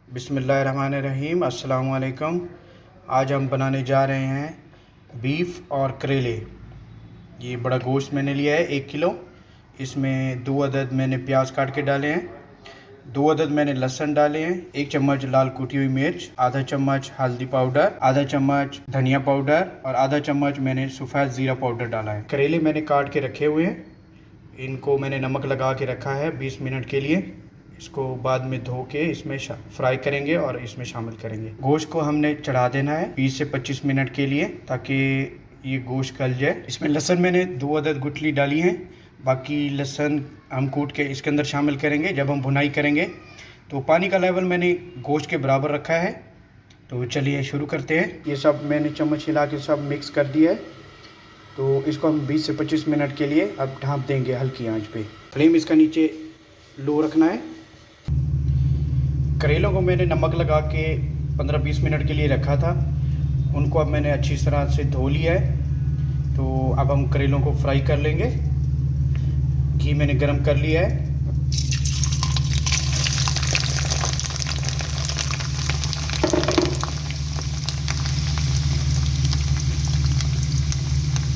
बिस्मिल्लाहिर्रहमानिर्रहीम, अस्सलाम वालेकुम। आज हम बनाने जा रहे हैं बीफ और करेले। ये बड़ा गोश्त मैंने लिया है 1 किलो। इसमें 2 अदद मैंने प्याज काट के डाले हैं, 2 अदद मैंने लहसुन डाले हैं, 1 चम्मच लाल कुटी हुई मिर्च, आधा चम्मच हल्दी पाउडर, आधा चम्मच धनिया पाउडर और आधा चम्मच मैंने सफ़ेद ज़ीरा पाउडर डाला है। करेले मैंने काट के रखे हुए हैं, इनको मैंने नमक लगा के रखा है 20 मिनट के लिए। इसको बाद में धो के इसमें फ्राई करेंगे और इसमें शामिल करेंगे। गोश्त को हमने चढ़ा देना है 20 से 25 मिनट के लिए, ताकि ये गोश्त गल जाए। इसमें लहसुन मैंने 2 अदद गुठली डाली हैं, बाकी लहसुन हम कूट के इसके अंदर शामिल करेंगे जब हम भुनाई करेंगे। तो पानी का लेवल मैंने गोश्त के बराबर रखा है। तो चलिए शुरू करते हैं। ये सब मैंने चम्मच हिला के सब मिक्स कर दिया है। तो इसको हम 20 से 25 मिनट के लिए अब ढाँप देंगे हल्की आंच पे। फ्लेम इसका नीचे लो रखना है। करेलों को मैंने नमक लगा के 15-20 मिनट के लिए रखा था, उनको अब मैंने अच्छी तरह से धो लिया है। तो अब हम करेलों को फ्राई कर लेंगे। घी मैंने गरम कर लिया है।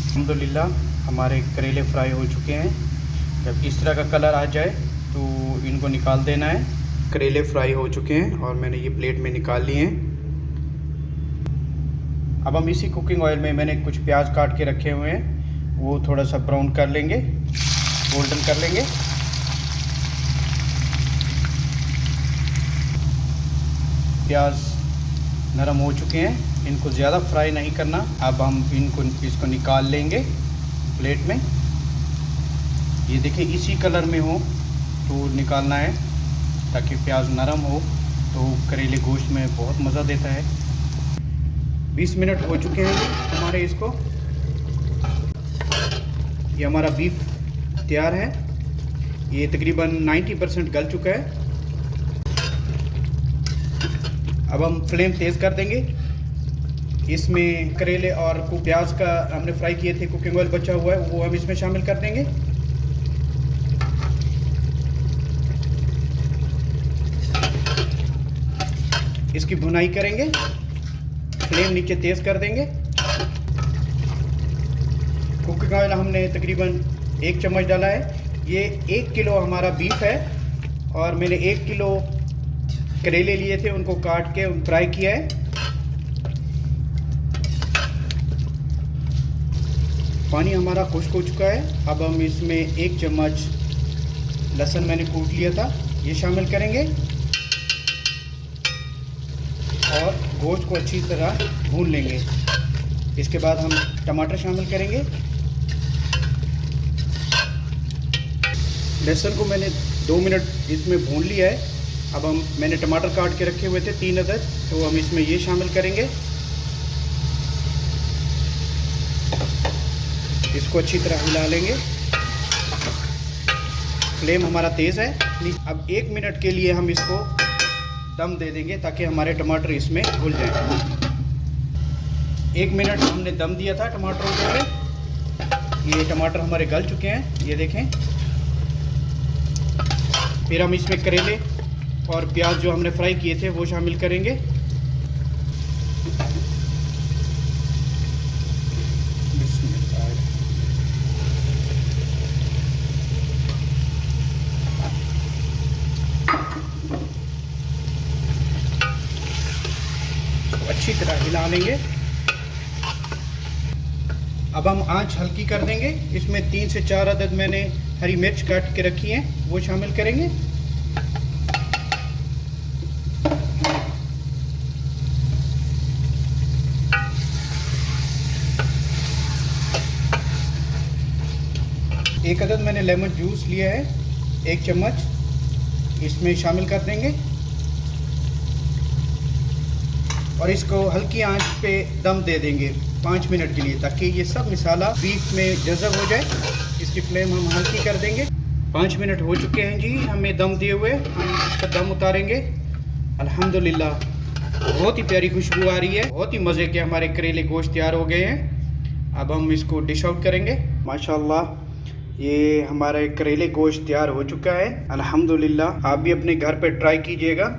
अल्हम्दुलिल्लाह हमारे करेले फ्राई हो चुके हैं। जब इस तरह का कलर आ जाए तो इनको निकाल देना है। करेले फ्राई हो चुके हैं और मैंने ये प्लेट में निकाल लिए हैं। अब हम इसी कुकिंग ऑयल में मैंने कुछ प्याज काट के रखे हुए हैं, वो थोड़ा सा ब्राउन कर लेंगे, गोल्डन कर लेंगे। प्याज नरम हो चुके हैं, इनको ज़्यादा फ्राई नहीं करना। अब हम इसको निकाल लेंगे प्लेट में। ये देखिए इसी कलर में हो तो निकालना है, ताकि प्याज नरम हो तो करेले गोश्त में बहुत मज़ा देता है। 20 मिनट हो चुके हैं हमारे इसको। ये हमारा बीफ तैयार है। ये तकरीबन 90% गल चुका है। अब हम फ्लेम तेज़ कर देंगे। इसमें करेले और प्याज का हमने फ्राई किए थे, कुकिंग ऑयल बचा हुआ है, वो हम इसमें शामिल कर देंगे। इसकी भुनाई करेंगे, फ्लेम नीचे तेज़ कर देंगे। कुकिंग ऑयल हमने तकरीबन 1 चम्मच डाला है। ये 1 किलो हमारा बीफ है और मैंने 1 किलो करेले लिए थे, उनको काट के फ्राई किया है। पानी हमारा खुश्क हो चुका है। अब हम इसमें 1 चम्मच लहसुन मैंने कूट लिया था, ये शामिल करेंगे और गोश्त को अच्छी तरह भून लेंगे। इसके बाद हम टमाटर शामिल करेंगे। लहसुन को मैंने 2 मिनट इसमें भून लिया है। अब मैंने टमाटर काट के रखे हुए थे 3 अदद, तो हम इसमें ये शामिल करेंगे। इसको अच्छी तरह हिला लेंगे। फ्लेम हमारा तेज़ है। अब 1 मिनट के लिए हम इसको दम दे देंगे, ताकि हमारे टमाटर इसमें घुल जाएं। 1 मिनट हमने दम दिया था टमाटरों के लिए। ये टमाटर हमारे गल चुके हैं, ये देखें। फिर हम इसमें करेले और प्याज जो हमने फ्राई किए थे वो शामिल करेंगे। अच्छी तरह हिला लेंगे। अब हम आंच हल्की कर देंगे। इसमें 3 से 4 अदद मैंने हरी मिर्च काट के रखी हैं, वो शामिल करेंगे। एक अदद मैंने लेमन जूस लिया है, 1 चम्मच इसमें शामिल कर देंगे और इसको हल्की आंच पे दम दे देंगे 5 मिनट के लिए, ताकि ये सब मसाला बीफ में जज़ब हो जाए। इसकी फ्लेम हम हल्की कर देंगे। 5 मिनट हो चुके हैं जी हमें दम दिए हुए। हम इसका दम उतारेंगे। अल्हम्दुलिल्लाह बहुत ही प्यारी खुशबू आ रही है। बहुत ही मज़े के हमारे करेले गोश्त तैयार हो गए हैं। अब हम इसको डिश आउट करेंगे। माशाल्लाह ये हमारे करेले गोश्त तैयार हो चुका है। अल्हम्दुलिल्लाह आप भी अपने घर पे ट्राई कीजिएगा।